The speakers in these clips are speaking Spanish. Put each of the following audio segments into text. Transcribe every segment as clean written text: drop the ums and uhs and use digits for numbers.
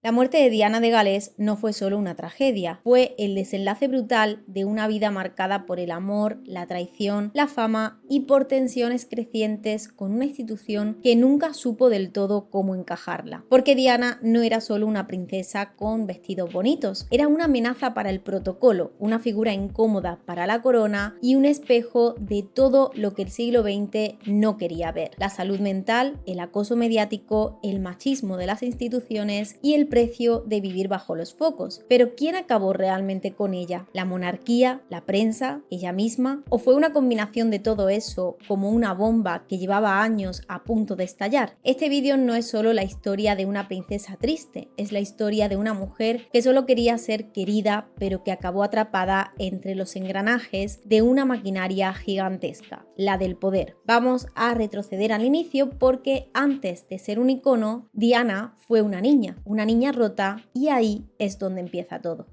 La muerte de Diana de Gales no fue solo una tragedia, fue el desenlace brutal de una vida marcada por el amor, la traición, la fama y por tensiones crecientes con una institución que nunca supo del todo cómo encajarla. Porque Diana no era solo una princesa con vestidos bonitos, era una amenaza para el protocolo, una figura incómoda para la corona y un espejo de todo lo que el siglo XX no quería ver: la salud mental, el acoso mediático, el machismo de las instituciones y el precio de vivir bajo los focos. Pero ¿quién acabó realmente con ella? ¿La monarquía? ¿La prensa? ¿Ella misma? ¿O fue una combinación de todo eso, como una bomba que llevaba años a punto de estallar? Este vídeo no es solo la historia de una princesa triste, es la historia de una mujer que solo quería ser querida, pero que acabó atrapada entre los engranajes de una maquinaria gigantesca, la del poder. Vamos a retroceder al inicio porque antes de ser un icono, Diana fue una niña rota, y ahí es donde empieza todo.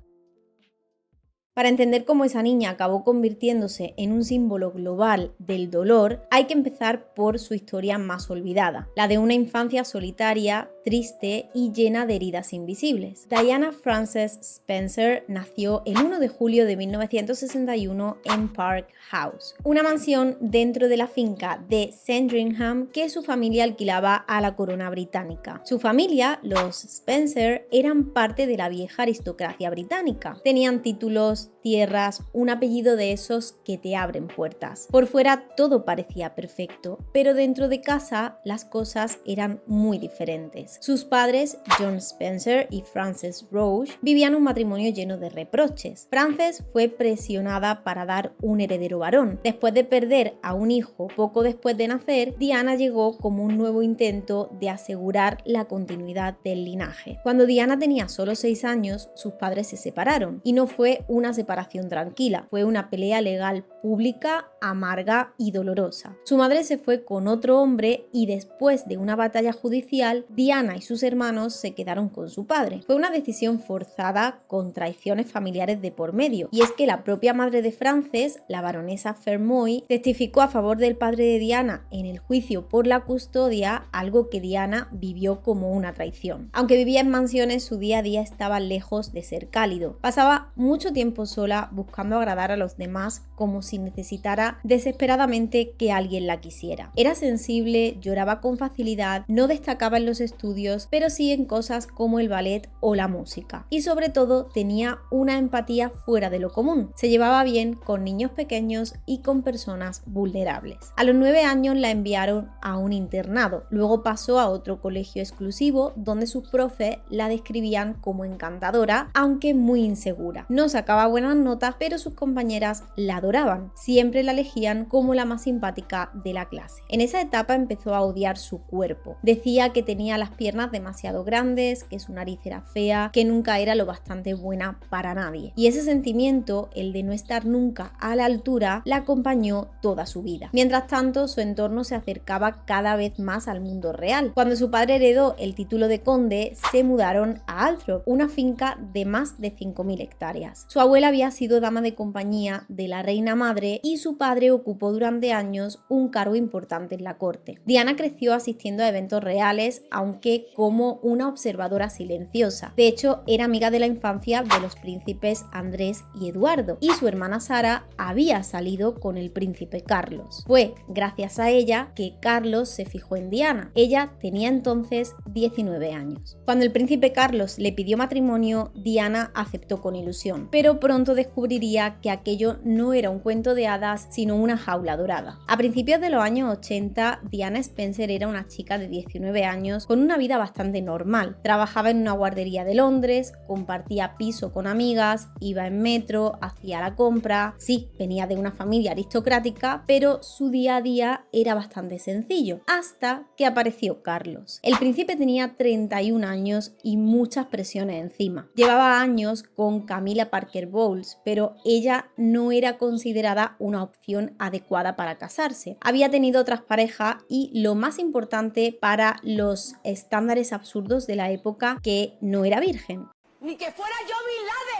Para entender cómo esa niña acabó convirtiéndose en un símbolo global del dolor, hay que empezar por su historia más olvidada, la de una infancia solitaria, triste y llena de heridas invisibles. Diana Frances Spencer nació el 1 de julio de 1961 en Park House, una mansión dentro de la finca de Sandringham que su familia alquilaba a la corona británica. Su familia, los Spencer, eran parte de la vieja aristocracia británica. Tenían títulos, tierras, un apellido de esos que te abren puertas. Por fuera todo parecía perfecto, pero dentro de casa las cosas eran muy diferentes. Sus padres, John Spencer y Frances Roche, vivían un matrimonio lleno de reproches. Frances fue presionada para dar un heredero varón. Después de perder a un hijo poco después de nacer, Diana llegó como un nuevo intento de asegurar la continuidad del linaje. Cuando Diana tenía solo 6 años, sus padres se separaron, y no fue una separación tranquila, fue una pelea legal pública, amarga y dolorosa. Su madre se fue con otro hombre y después de una batalla judicial, Diana y sus hermanos se quedaron con su padre. Fue una decisión forzada con traiciones familiares de por medio, y es que la propia madre de Frances, la baronesa Fermoy, testificó a favor del padre de Diana en el juicio por la custodia, algo que Diana vivió como una traición. Aunque vivía en mansiones, su día a día estaba lejos de ser cálido. Pasaba mucho tiempo sola buscando agradar a los demás, como si necesitara desesperadamente que alguien la quisiera. Era sensible, lloraba con facilidad, no destacaba en los estudios, pero sí en cosas como el ballet o la música. Y sobre todo tenía una empatía fuera de lo común. Se llevaba bien con niños pequeños y con personas vulnerables. A los 9 años la enviaron a un internado, luego pasó a otro colegio exclusivo donde sus profes la describían como encantadora, aunque muy insegura. No sacaba buenas notas, pero sus compañeras la adoraban. Siempre la elegían como la más simpática de la clase. En esa etapa empezó a odiar su cuerpo. Decía que tenía las piernas demasiado grandes, que su nariz era fea, que nunca era lo bastante buena para nadie. Y ese sentimiento, el de no estar nunca a la altura, la acompañó toda su vida. Mientras tanto, su entorno se acercaba cada vez más al mundo real. Cuando su padre heredó el título de conde, se mudaron a Althorp, una finca de más de 5.000 hectáreas. Su abuela había sido dama de compañía de la reina madre y su padre ocupó durante años un cargo importante en la corte. Diana creció asistiendo a eventos reales, aunque como una observadora silenciosa. De hecho, era amiga de la infancia de los príncipes Andrés y Eduardo, y su hermana Sara había salido con el príncipe Carlos. Fue gracias a ella que Carlos se fijó en Diana. Ella tenía entonces 19 años. Cuando el príncipe Carlos le pidió matrimonio, Diana aceptó con ilusión, pero pronto descubriría que aquello no era un cuento de hadas, sino una jaula dorada. A principios de los años 80, Diana Spencer era una chica de 19 años con una vida bastante normal. Trabajaba en una guardería de Londres, compartía piso con amigas, iba en metro, hacía la compra. Sí, venía de una familia aristocrática, pero su día a día era bastante sencillo, hasta que apareció Carlos. El príncipe tenía 31 años y muchas presiones encima. Llevaba años con Camilla Parker Bowles, pero ella no era considerada una opción adecuada para casarse. Había tenido otras parejas y, lo más importante para los estándares absurdos de la época, que no era virgen. ¡Ni que fuera yo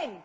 Bin Laden!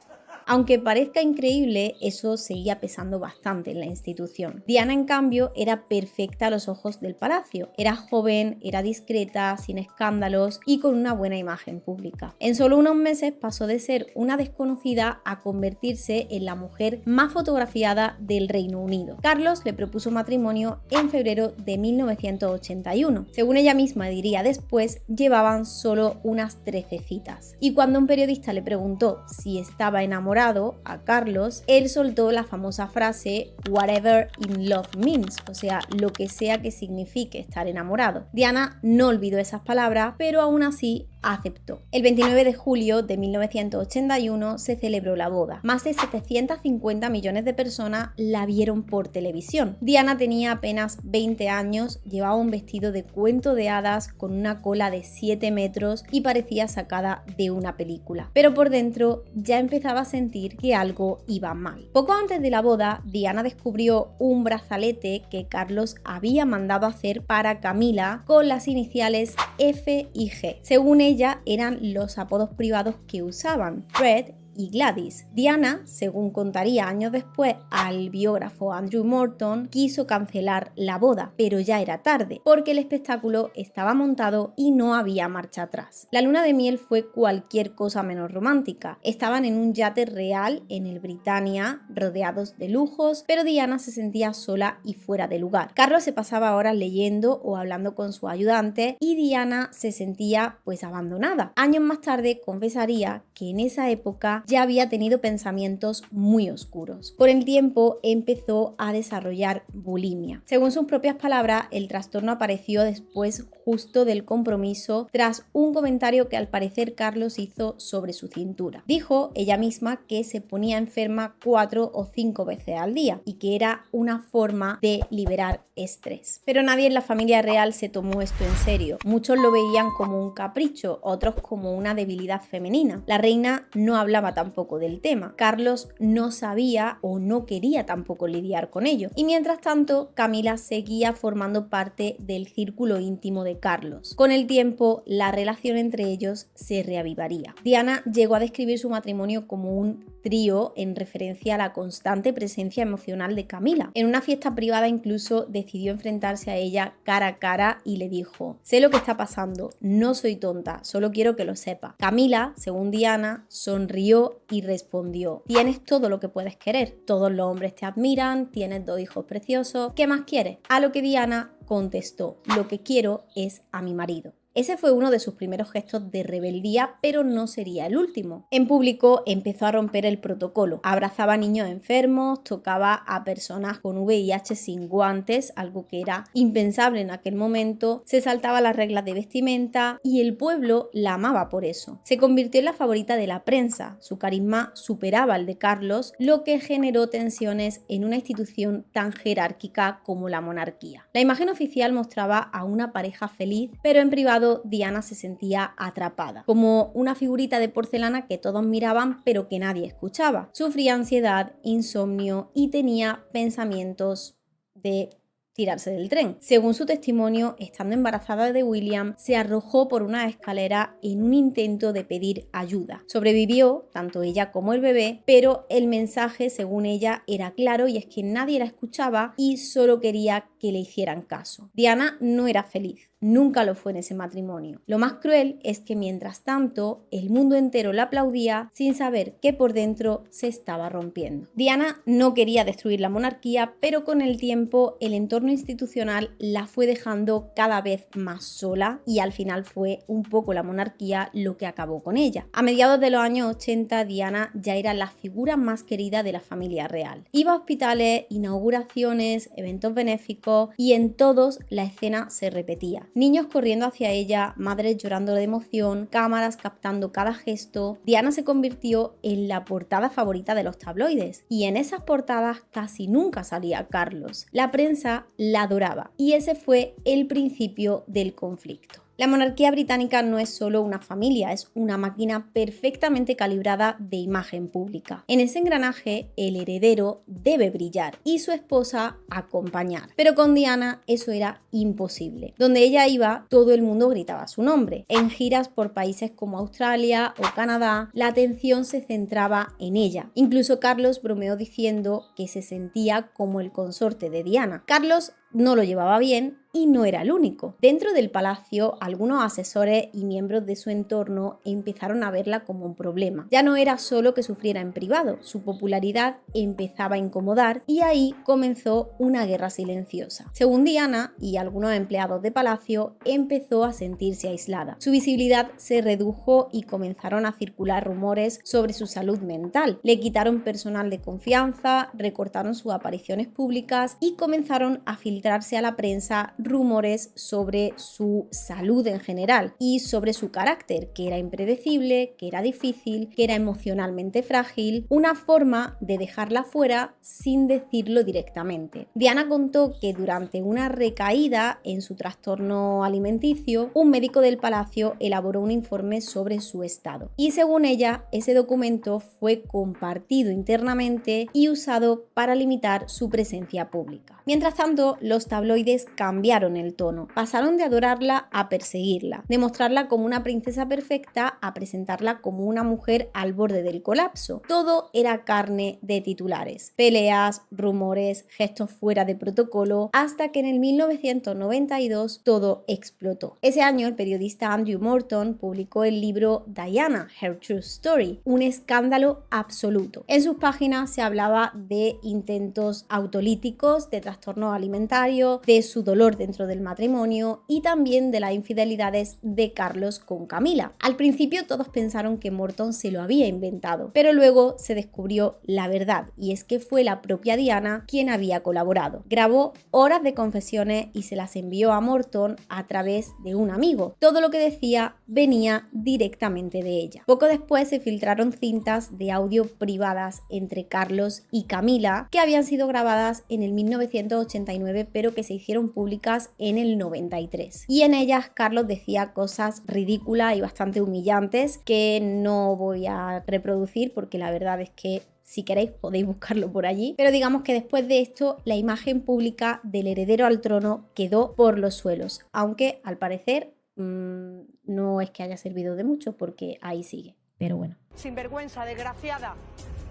Aunque parezca increíble, eso seguía pesando bastante en la institución. Diana, en cambio, era perfecta a los ojos del palacio. Era joven, era discreta, sin escándalos y con una buena imagen pública. En solo unos meses pasó de ser una desconocida a convertirse en la mujer más fotografiada del Reino Unido. Carlos le propuso matrimonio en febrero de 1981. Según ella misma diría después, llevaban solo unas 13 citas. Y cuando un periodista le preguntó si estaba enamorado a Carlos, él soltó la famosa frase "whatever in love means", o sea, lo que sea que signifique estar enamorado. Diana no olvidó esas palabras, pero aún así aceptó. El 29 de julio de 1981 se celebró la boda. Más de 750 millones de personas la vieron por televisión. Diana tenía apenas 20 años, llevaba un vestido de cuento de hadas con una cola de 7 metros y parecía sacada de una película. Pero por dentro ya empezaba a sentir que algo iba mal. Poco antes de la boda, Diana descubrió un brazalete que Carlos había mandado hacer para Camila con las iniciales F y G. Según ella, eran los apodos privados que usaban, Fred y Gladys. Diana, según contaría años después al biógrafo Andrew Morton, quiso cancelar la boda, pero ya era tarde, porque el espectáculo estaba montado y no había marcha atrás. La luna de miel fue cualquier cosa menos romántica. Estaban en un yate real en el Britannia, rodeados de lujos, pero Diana se sentía sola y fuera de lugar. Carlos se pasaba horas leyendo o hablando con su ayudante y Diana se sentía pues abandonada. Años más tarde confesaría que en esa época ya había tenido pensamientos muy oscuros. Por el tiempo empezó a desarrollar bulimia. Según sus propias palabras, el trastorno apareció después justo del compromiso tras un comentario que al parecer Carlos hizo sobre su cintura. Dijo ella misma que se ponía enferma 4 o 5 veces al día y que era una forma de liberar estrés. Pero nadie en la familia real se tomó esto en serio. Muchos lo veían como un capricho, otros como una debilidad femenina. La reina no hablaba tampoco del tema. Carlos no sabía o no quería tampoco lidiar con ello. Y mientras tanto, Camila seguía formando parte del círculo íntimo de Carlos. Con el tiempo, la relación entre ellos se reavivaría. Diana llegó a describir su matrimonio como un trío en referencia a la constante presencia emocional de Camila. En una fiesta privada incluso decidió enfrentarse a ella cara a cara y le dijo: "Sé lo que está pasando, no soy tonta, solo quiero que lo sepa". Camila, según Diana, sonrió y respondió: "Tienes todo lo que puedes querer, todos los hombres te admiran, tienes 2 hijos preciosos, ¿qué más quieres?". A lo que Diana contestó: "Lo que quiero es a mi marido". Ese fue uno de sus primeros gestos de rebeldía, pero no sería el último. En público empezó a romper el protocolo. Abrazaba a niños enfermos, tocaba a personas con VIH sin guantes, algo que era impensable en aquel momento, se saltaba las reglas de vestimenta y el pueblo la amaba por eso. Se convirtió en la favorita de la prensa. Su carisma superaba al de Carlos, lo que generó tensiones en una institución tan jerárquica como la monarquía. La imagen oficial mostraba a una pareja feliz, pero en privado Diana se sentía atrapada, como una figurita de porcelana que todos miraban pero que nadie escuchaba. Sufría ansiedad, insomnio y tenía pensamientos de tirarse del tren. Según su testimonio, estando embarazada de William, se arrojó por una escalera en un intento de pedir ayuda. Sobrevivió, tanto ella como el bebé, pero el mensaje, según ella, era claro y es que nadie la escuchaba y solo quería que le hicieran caso. Diana no era feliz. Nunca lo fue en ese matrimonio. Lo más cruel es que mientras tanto el mundo entero la aplaudía sin saber que por dentro se estaba rompiendo. Diana no quería destruir la monarquía, pero con el tiempo el entorno institucional la fue dejando cada vez más sola y al final fue un poco la monarquía lo que acabó con ella. A mediados de los años 80, Diana ya era la figura más querida de la familia real. Iba a hospitales, inauguraciones, eventos benéficos y en todos la escena se repetía. Niños corriendo hacia ella, madres llorando de emoción, cámaras captando cada gesto. Diana se convirtió en la portada favorita de los tabloides y en esas portadas casi nunca salía Carlos. La prensa la adoraba y ese fue el principio del conflicto. La monarquía británica no es solo una familia, es una máquina perfectamente calibrada de imagen pública. En ese engranaje, el heredero debe brillar y su esposa acompañar. Pero con Diana eso era imposible. Donde ella iba, todo el mundo gritaba su nombre. En giras por países como Australia o Canadá, la atención se centraba en ella. Incluso Carlos bromeó diciendo que se sentía como el consorte de Diana. Carlos no lo llevaba bien y no era el único. Dentro del palacio, algunos asesores y miembros de su entorno empezaron a verla como un problema. Ya no era solo que sufriera en privado, su popularidad empezaba a incomodar y ahí comenzó una guerra silenciosa. Según Diana y algunos empleados de palacio, empezó a sentirse aislada. Su visibilidad se redujo y comenzaron a circular rumores sobre su salud mental. Le quitaron personal de confianza, recortaron sus apariciones públicas y comenzaron a filtrarse a la prensa rumores sobre su salud en general y sobre su carácter, que era impredecible, que era difícil, que era emocionalmente frágil, una forma de dejarla fuera sin decirlo directamente. Diana contó que durante una recaída en su trastorno alimenticio, un médico del palacio elaboró un informe sobre su estado y según ella, ese documento fue compartido internamente y usado para limitar su presencia pública. Mientras tanto, los tabloides cambiaron el tono, pasaron de adorarla a perseguirla, de mostrarla como una princesa perfecta a presentarla como una mujer al borde del colapso. Todo era carne de titulares, peleas, rumores, gestos fuera de protocolo, hasta que en el 1992 todo explotó. Ese año el periodista Andrew Morton publicó el libro Diana, Her True Story, un escándalo absoluto. En sus páginas se hablaba de intentos autolíticos, de trastorno alimentario, de su dolor dentro del matrimonio y también de las infidelidades de Carlos con Camila. Al principio todos pensaron que Morton se lo había inventado, pero luego se descubrió la verdad y es que fue la propia Diana quien había colaborado. Grabó horas de confesiones y se las envió a Morton a través de un amigo. Todo lo que decía venía directamente de ella. Poco después se filtraron cintas de audio privadas entre Carlos y Camila que habían sido grabadas en el 1989 pero que se hicieron públicas en el 93. Y en ellas Carlos decía cosas ridículas y bastante humillantes que no voy a reproducir porque la verdad es que si queréis podéis buscarlo por allí. Pero digamos que después de esto la imagen pública del heredero al trono quedó por los suelos. Aunque al parecer no es que haya servido de mucho porque ahí sigue. Pero bueno. Sinvergüenza, desgraciada,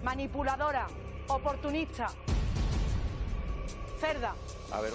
manipuladora, oportunista, cerda.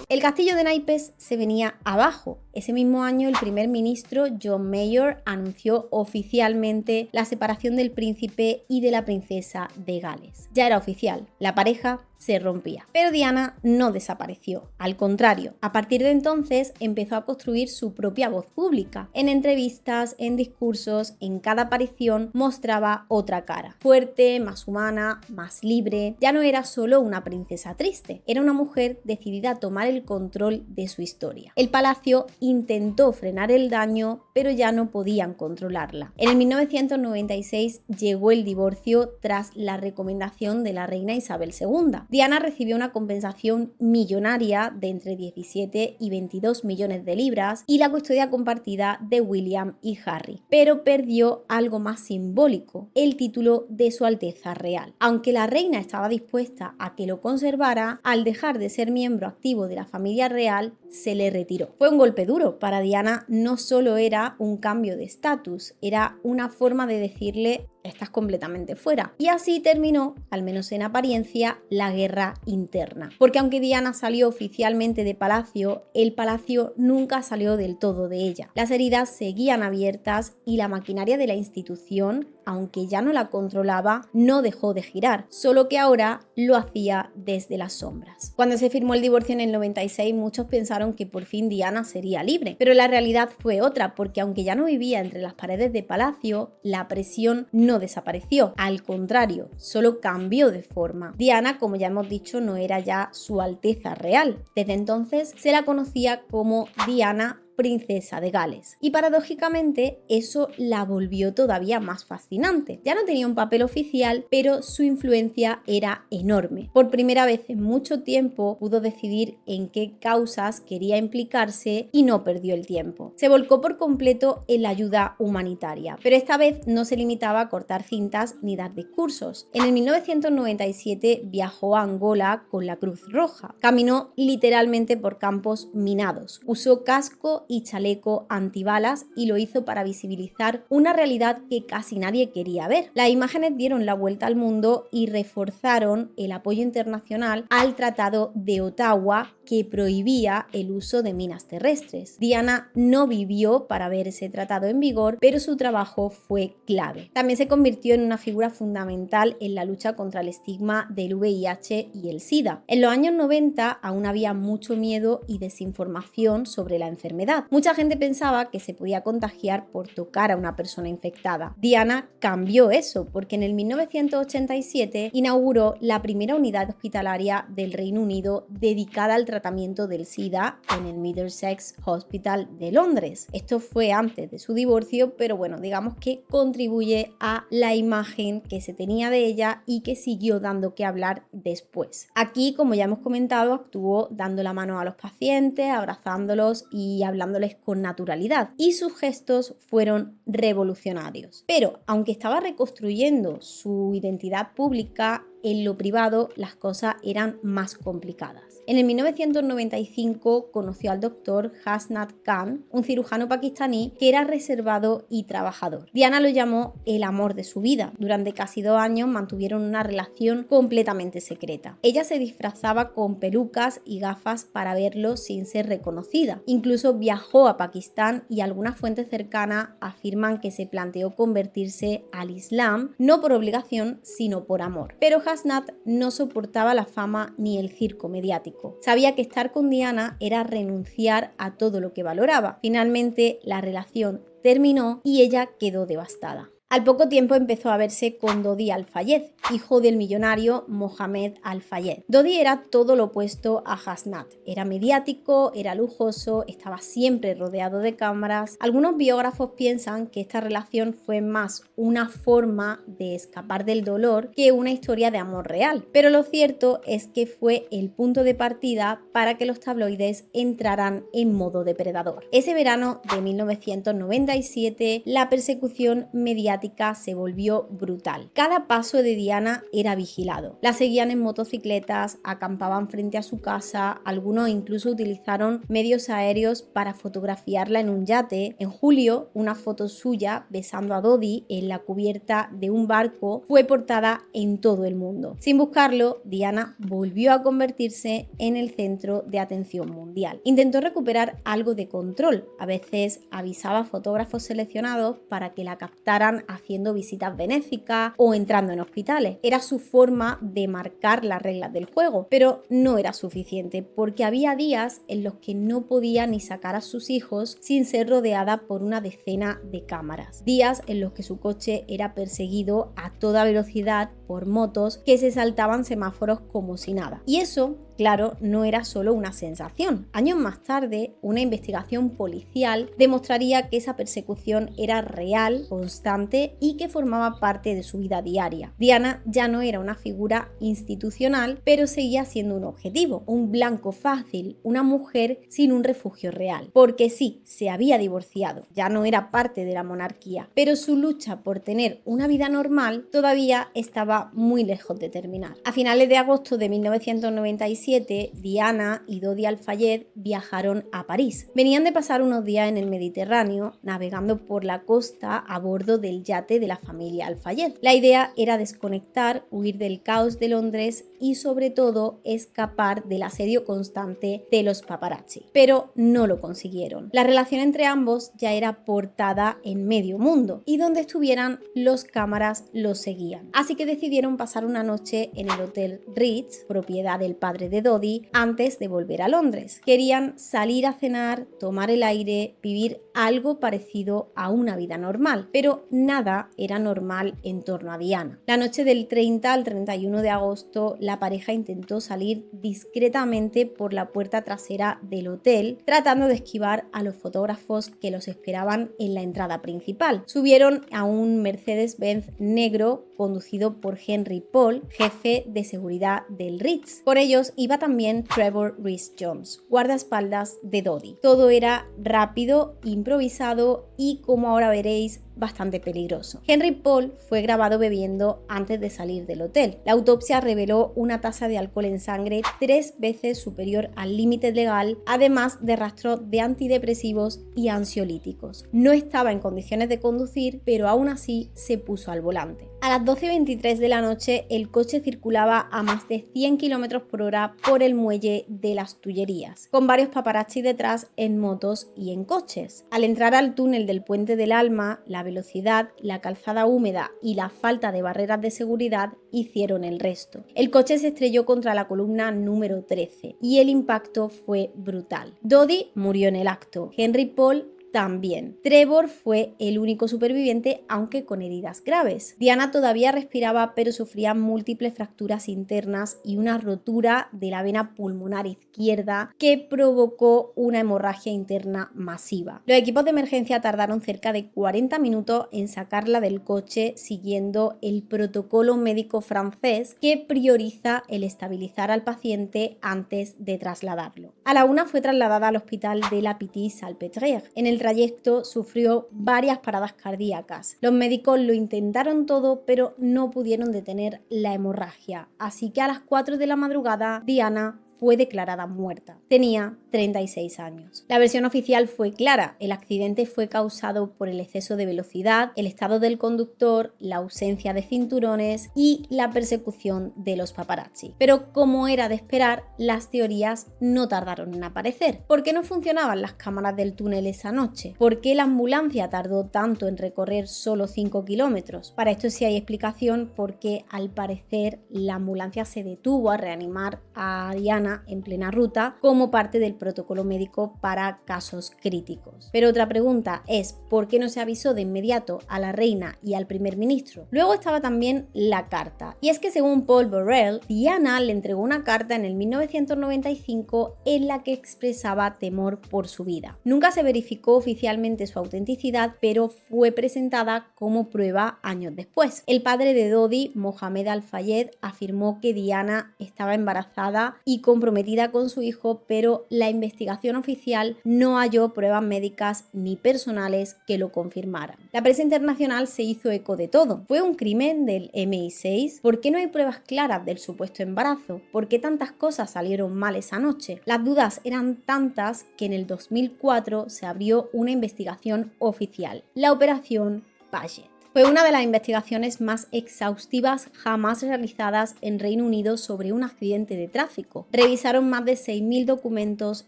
El castillo de naipes se venía abajo. Ese mismo año el primer ministro John Major anunció oficialmente la separación del príncipe y de la princesa de Gales. Ya era oficial, la pareja se rompía. Pero Diana no desapareció, al contrario, a partir de entonces empezó a construir su propia voz pública. En entrevistas, en discursos, en cada aparición mostraba otra cara, fuerte, más humana, más libre. Ya no era solo una princesa triste, era una mujer decidida a tomar el control de su historia. El palacio intentó frenar el daño, pero ya no podían controlarla. En el 1996 llegó el divorcio tras la recomendación de la reina Isabel II. Diana recibió una compensación millonaria de entre 17 y 22 millones de libras y la custodia compartida de William y Harry, pero perdió algo más simbólico, el título de Su Alteza Real. Aunque la reina estaba dispuesta a que lo conservara, al dejar de ser miembro activo de la familia real, se le retiró. Fue un golpe duro. Para Diana no solo era un cambio de estatus, era una forma de decirle estás completamente fuera. Y así terminó, al menos en apariencia, la guerra interna. Porque aunque Diana salió oficialmente de palacio, el palacio nunca salió del todo de ella. Las heridas seguían abiertas y la maquinaria de la institución, aunque ya no la controlaba, no dejó de girar, solo que ahora lo hacía desde las sombras. Cuando se firmó el divorcio en el 96, muchos pensaron que por fin Diana sería libre, pero la realidad fue otra, porque aunque ya no vivía entre las paredes de palacio, la presión no desapareció, al contrario, solo cambió de forma. Diana, como ya hemos dicho, no era ya Su Alteza Real. Desde entonces se la conocía como Diana princesa de Gales. Y paradójicamente eso la volvió todavía más fascinante. Ya no tenía un papel oficial, pero su influencia era enorme. Por primera vez en mucho tiempo pudo decidir en qué causas quería implicarse y no perdió el tiempo. Se volcó por completo en la ayuda humanitaria, pero esta vez no se limitaba a cortar cintas ni dar discursos. En el 1997 viajó a Angola con la Cruz Roja. Caminó literalmente por campos minados. Usó casco y chaleco antibalas y lo hizo para visibilizar una realidad que casi nadie quería ver. Las imágenes dieron la vuelta al mundo y reforzaron el apoyo internacional al Tratado de Ottawa, que prohibía el uso de minas terrestres. Diana no vivió para ver ese tratado en vigor, pero su trabajo fue clave. También se convirtió en una figura fundamental en la lucha contra el estigma del VIH y el SIDA. En los años 90 aún había mucho miedo y desinformación sobre la enfermedad. Mucha gente pensaba que se podía contagiar por tocar a una persona infectada. Diana cambió eso porque en el 1987 inauguró la primera unidad hospitalaria del Reino Unido dedicada al tratamiento del SIDA en el Middlesex Hospital de Londres. Esto fue antes de su divorcio, pero bueno, digamos que contribuye a la imagen que se tenía de ella y que siguió dando que hablar después. Aquí, como ya hemos comentado, actuó dando la mano a los pacientes, abrazándolos y hablándoles con naturalidad, y sus gestos fueron revolucionarios. Pero aunque estaba reconstruyendo su identidad pública, en lo privado las cosas eran más complicadas. En el 1995 conoció al doctor Hasnat Khan, un cirujano pakistaní que era reservado y trabajador. Diana lo llamó el amor de su vida. Durante casi 2 años mantuvieron una relación completamente secreta. Ella se disfrazaba con pelucas y gafas para verlo sin ser reconocida. Incluso viajó a Pakistán y algunas fuentes cercanas afirman que se planteó convertirse al Islam, no por obligación, sino por amor. Pero Hasnat no soportaba la fama ni el circo mediático. Sabía que estar con Diana era renunciar a todo lo que valoraba. Finalmente, la relación terminó y ella quedó devastada. Al poco tiempo empezó a verse con Dodi Al-Fayed, hijo del millonario Mohamed Al-Fayed. Dodi era todo lo opuesto a Hasnat. Era mediático, era lujoso, estaba siempre rodeado de cámaras. Algunos biógrafos piensan que esta relación fue más una forma de escapar del dolor que una historia de amor real. Pero lo cierto es que fue el punto de partida para que los tabloides entraran en modo depredador. Ese verano de 1997, la persecución mediática se volvió brutal. Cada paso de Diana era vigilado. La seguían en motocicletas, acampaban frente a su casa, algunos incluso utilizaron medios aéreos para fotografiarla en un yate. En julio, una foto suya besando a Dodi en la cubierta de un barco fue portada en todo el mundo. Sin buscarlo, Diana volvió a convertirse en el centro de atención mundial. Intentó recuperar algo de control. A veces avisaba a fotógrafos seleccionados para que la captaran haciendo visitas benéficas o entrando en hospitales. Era su forma de marcar las reglas del juego, pero no era suficiente porque había días en los que no podía ni sacar a sus hijos sin ser rodeada por una decena de cámaras. Días en los que su coche era perseguido a toda velocidad por motos que se saltaban semáforos como si nada. Y eso, claro, no era solo una sensación. Años más tarde, una investigación policial demostraría que esa persecución era real, constante y que formaba parte de su vida diaria. Diana ya no era una figura institucional, pero seguía siendo un objetivo, un blanco fácil, una mujer sin un refugio real. Porque sí, se había divorciado, ya no era parte de la monarquía, pero su lucha por tener una vida normal todavía estaba muy lejos de terminar. A finales de agosto de 1997, Diana y Dodi Al-Fayed viajaron a París. Venían de pasar unos días en el Mediterráneo, navegando por la costa a bordo del yate de la familia Al-Fayed. La idea era desconectar, huir del caos de Londres y sobre todo escapar del asedio constante de los paparazzi. Pero no lo consiguieron. La relación entre ambos ya era portada en medio mundo y donde estuvieran los cámaras los seguían. Así que decidieron pasar una noche en el Hotel Ritz, propiedad del padre de Dodi, antes de volver a Londres. Querían salir a cenar, tomar el aire, vivir algo parecido a una vida normal, pero nada nada era normal en torno a Diana. La noche del 30 al 31 de agosto, la pareja intentó salir discretamente por la puerta trasera del hotel, tratando de esquivar a los fotógrafos que los esperaban en la entrada principal. Subieron a un Mercedes-Benz negro conducido por Henry Paul, jefe de seguridad del Ritz. Con ellos iba también Trevor Rhys-Jones, guardaespaldas de Dodi. Todo era rápido, improvisado y, como ahora veréis, bastante peligroso. Henry Paul fue grabado bebiendo antes de salir del hotel. La autopsia reveló una tasa de alcohol en sangre 3 veces superior al límite legal, además de rastros de antidepresivos y ansiolíticos. No estaba en condiciones de conducir, pero aún así se puso al volante. A las 12:23 de la noche, el coche circulaba a más de 100 km por hora por el muelle de las Tullerías, con varios paparazzi detrás en motos y en coches. Al entrar al túnel del Puente del Alma, la velocidad, la calzada húmeda y la falta de barreras de seguridad hicieron el resto. El coche se estrelló contra la columna número 13 y el impacto fue brutal. Dodi murió en el acto. Henry Paul también. Trevor fue el único superviviente, aunque con heridas graves. Diana todavía respiraba, pero sufría múltiples fracturas internas y una rotura de la vena pulmonar izquierda que provocó una hemorragia interna masiva. Los equipos de emergencia tardaron cerca de 40 minutos en sacarla del coche, siguiendo el protocolo médico francés que prioriza el estabilizar al paciente antes de trasladarlo. A la 1 fue trasladada al hospital de la Pitié-Salpêtrière. En el trayecto sufrió varias paradas cardíacas. Los médicos lo intentaron todo, pero no pudieron detener la hemorragia. Así que a las 4 de la madrugada, Diana fue declarada muerta. Tenía 36 años. La versión oficial fue clara. El accidente fue causado por el exceso de velocidad, el estado del conductor, la ausencia de cinturones y la persecución de los paparazzi. Pero como era de esperar, las teorías no tardaron en aparecer. ¿Por qué no funcionaban las cámaras del túnel esa noche? ¿Por qué la ambulancia tardó tanto en recorrer solo 5 kilómetros? Para esto sí hay explicación, porque al parecer la ambulancia se detuvo a reanimar a Diana en plena ruta como parte del protocolo médico para casos críticos. Pero otra pregunta es, ¿por qué no se avisó de inmediato a la reina y al primer ministro? Luego estaba también la carta, y es que según Paul Burrell, Diana le entregó una carta en el 1995 en la que expresaba temor por su vida. Nunca se verificó oficialmente su autenticidad, pero fue presentada como prueba años después. El padre de Dodi, Mohamed Al-Fayed, afirmó que Diana estaba embarazada y comprometida con su hijo, pero la investigación oficial no halló pruebas médicas ni personales que lo confirmaran. La prensa internacional se hizo eco de todo. ¿Fue un crimen del MI6? ¿Por qué no hay pruebas claras del supuesto embarazo? ¿Por qué tantas cosas salieron mal esa noche? Las dudas eran tantas que en el 2004 se abrió una investigación oficial, la Operación Paget. Fue una de las investigaciones más exhaustivas jamás realizadas en Reino Unido sobre un accidente de tráfico. Revisaron más de 6.000 documentos,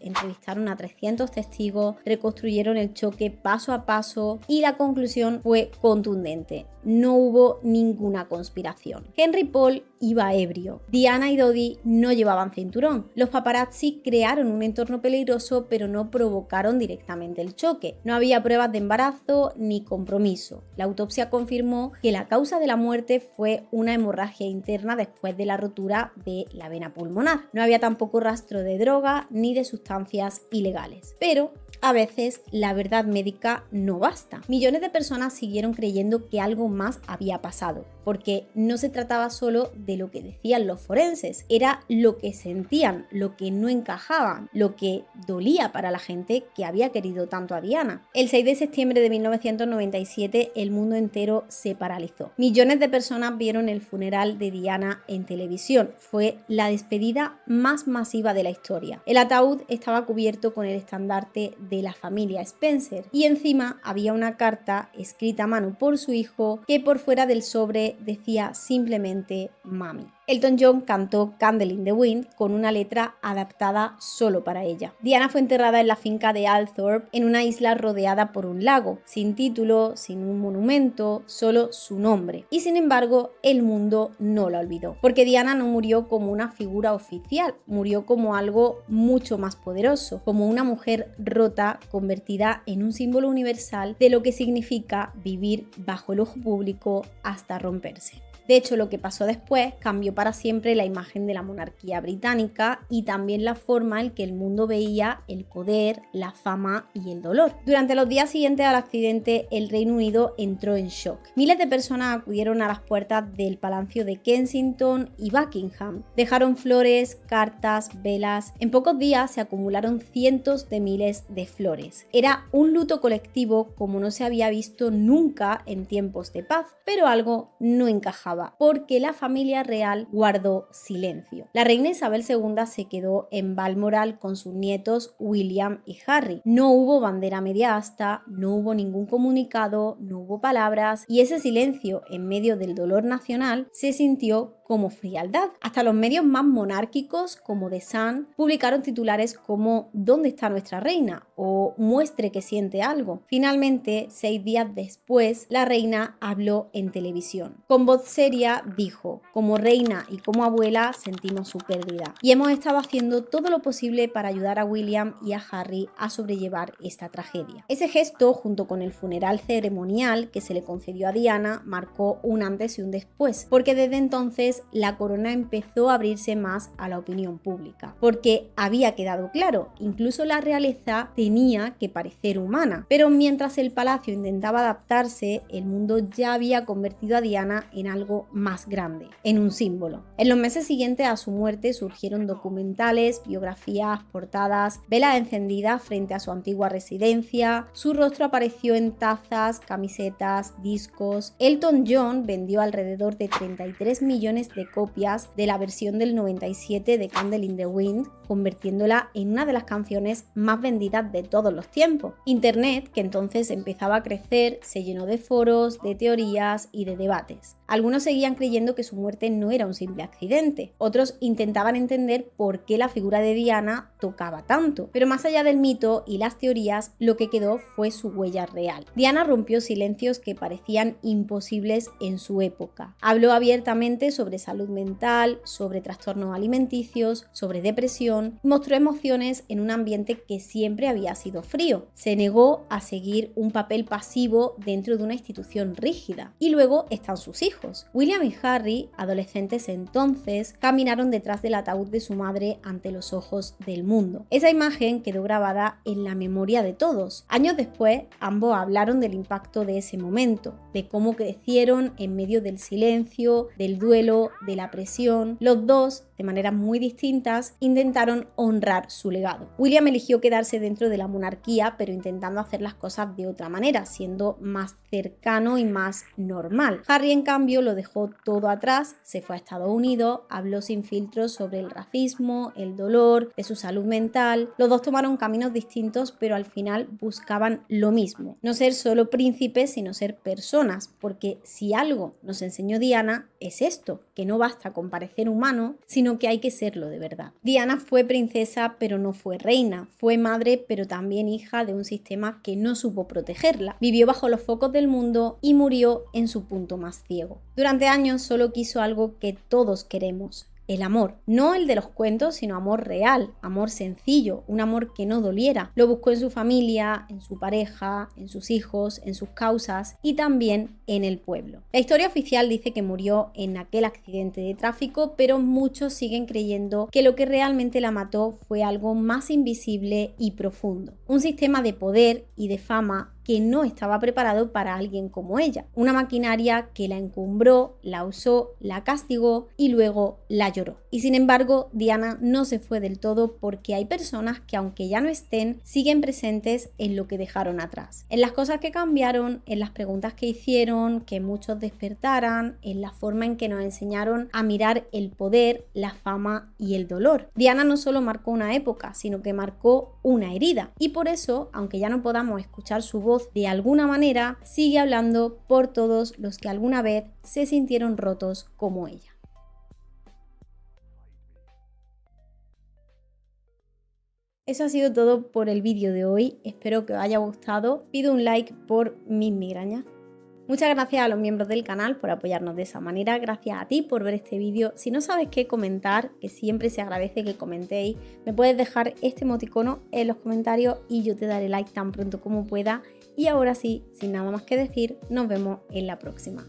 entrevistaron a 300 testigos, reconstruyeron el choque paso a paso y la conclusión fue contundente. No hubo ninguna conspiración. Henry Paul iba ebrio. Diana y Dodi no llevaban cinturón. Los paparazzi crearon un entorno peligroso, pero no provocaron directamente el choque. No había pruebas de embarazo ni compromiso. La autopsia confirmó que la causa de la muerte fue una hemorragia interna después de la rotura de la vena pulmonar. No había tampoco rastro de droga ni de sustancias ilegales. Pero a veces la verdad médica no basta. Millones de personas siguieron creyendo que algo más había pasado, porque no se trataba solo de lo que decían los forenses, era lo que sentían, lo que no encajaban, lo que dolía para la gente que había querido tanto a Diana. El 6 de septiembre de 1997 el mundo entero se paralizó. Millones de personas vieron el funeral de Diana en televisión. Fue la despedida más masiva de la historia. El ataúd estaba cubierto con el estandarte de la familia Spencer y encima había una carta escrita a mano por su hijo que por fuera del sobre decía simplemente mami. Elton John cantó Candle in the Wind con una letra adaptada solo para ella. Diana fue enterrada en la finca de Althorpe, en una isla rodeada por un lago, sin título, sin un monumento, solo su nombre. Y sin embargo, el mundo no la olvidó, porque Diana no murió como una figura oficial, murió como algo mucho más poderoso, como una mujer rota convertida en un símbolo universal de lo que significa vivir bajo el ojo público hasta romperse. De hecho, lo que pasó después cambió para siempre la imagen de la monarquía británica y también la forma en que el mundo veía el poder, la fama y el dolor. Durante los días siguientes al accidente, el Reino Unido entró en shock. Miles de personas acudieron a las puertas del Palacio de Kensington y Buckingham. Dejaron flores, cartas, velas. En pocos días se acumularon cientos de miles de flores. Era un luto colectivo como no se había visto nunca en tiempos de paz, pero algo no encajaba, porque la familia real guardó silencio. La reina Isabel II se quedó en Balmoral con sus nietos William y Harry. No hubo bandera media asta, no hubo ningún comunicado, no hubo palabras, y ese silencio en medio del dolor nacional se sintió como frialdad. Hasta los medios más monárquicos, como The Sun, publicaron titulares como ¿dónde está nuestra reina? O muestre que siente algo. Finalmente, 6 días después, la reina habló en televisión. Con voz seria dijo: como reina y como abuela sentimos su pérdida y hemos estado haciendo todo lo posible para ayudar a William y a Harry a sobrellevar esta tragedia. Ese gesto, junto con el funeral ceremonial que se le concedió a Diana, marcó un antes y un después, porque desde entonces la corona empezó a abrirse más a la opinión pública, porque había quedado claro, incluso la realeza tenía que parecer humana, pero mientras el palacio intentaba adaptarse, el mundo ya había convertido a Diana en algo más grande, en un símbolo. En los meses siguientes a su muerte surgieron documentales, biografías, portadas, velas encendidas frente a su antigua residencia, su rostro apareció en tazas, camisetas, discos. Elton John vendió alrededor de 33 millones de copias de la versión del 97 de Candle in the Wind, convirtiéndola en una de las canciones más vendidas de todos los tiempos. Internet, que entonces empezaba a crecer, se llenó de foros, de teorías y de debates. Algunos seguían creyendo que su muerte no era un simple accidente, otros intentaban entender por qué la figura de Diana tocaba tanto, pero más allá del mito y las teorías, lo que quedó fue su huella real. Diana rompió silencios que parecían imposibles en su época. Habló abiertamente sobre salud mental, sobre trastornos alimenticios, sobre depresión, y mostró emociones en un ambiente que siempre había sido frío. Se negó a seguir un papel pasivo dentro de una institución rígida. Y luego están sus hijos. William y Harry, adolescentes entonces, caminaron detrás del ataúd de su madre ante los ojos del mundo. Esa imagen quedó grabada en la memoria de todos. Años después, ambos hablaron del impacto de ese momento, de cómo crecieron en medio del silencio, del duelo, de la presión. Los dos, de maneras muy distintas, intentaron honrar su legado. William eligió quedarse dentro de la monarquía, pero intentando hacer las cosas de otra manera, siendo más cercano y más normal. Harry, en cambio, lo dejó todo atrás, se fue a Estados Unidos, habló sin filtros sobre el racismo, el dolor, de su salud mental. Los dos tomaron caminos distintos, pero al final buscaban lo mismo: no ser solo príncipes, sino ser personas, porque si algo nos enseñó Diana es esto, que no basta con parecer humano, sino que hay que serlo de verdad. Diana fue princesa, pero no fue reina, fue madre, pero también hija de un sistema que no supo protegerla. Vivió bajo los focos del mundo y murió en su punto más ciego. Durante años solo quiso algo que todos queremos: el amor. No el de los cuentos, sino amor real, amor sencillo, un amor que no doliera. Lo buscó en su familia, en su pareja, en sus hijos, en sus causas y también en el pueblo. La historia oficial dice que murió en aquel accidente de tráfico, pero muchos siguen creyendo que lo que realmente la mató fue algo más invisible y profundo. Un sistema de poder y de fama que no estaba preparado para alguien como ella. Una maquinaria que la encumbró, la usó, la castigó y luego la lloró. Y sin embargo, Diana no se fue del todo, porque hay personas que, aunque ya no estén, siguen presentes en lo que dejaron atrás. En las cosas que cambiaron, en las preguntas que hicieron, que muchos despertaran, en la forma en que nos enseñaron a mirar el poder, la fama y el dolor. Diana no solo marcó una época, sino que marcó una herida. Y por eso, aunque ya no podamos escuchar su voz de alguna manera, sigue hablando por todos los que alguna vez se sintieron rotos como ella. Eso ha sido todo por el vídeo de hoy, espero que os haya gustado. Pido un like por mis migrañas. Muchas gracias a los miembros del canal por apoyarnos de esa manera, gracias a ti por ver este vídeo. Si no sabes qué comentar, que siempre se agradece que comentéis, me puedes dejar este emoticono en los comentarios y yo te daré like tan pronto como pueda. Y ahora sí, sin nada más que decir, nos vemos en la próxima.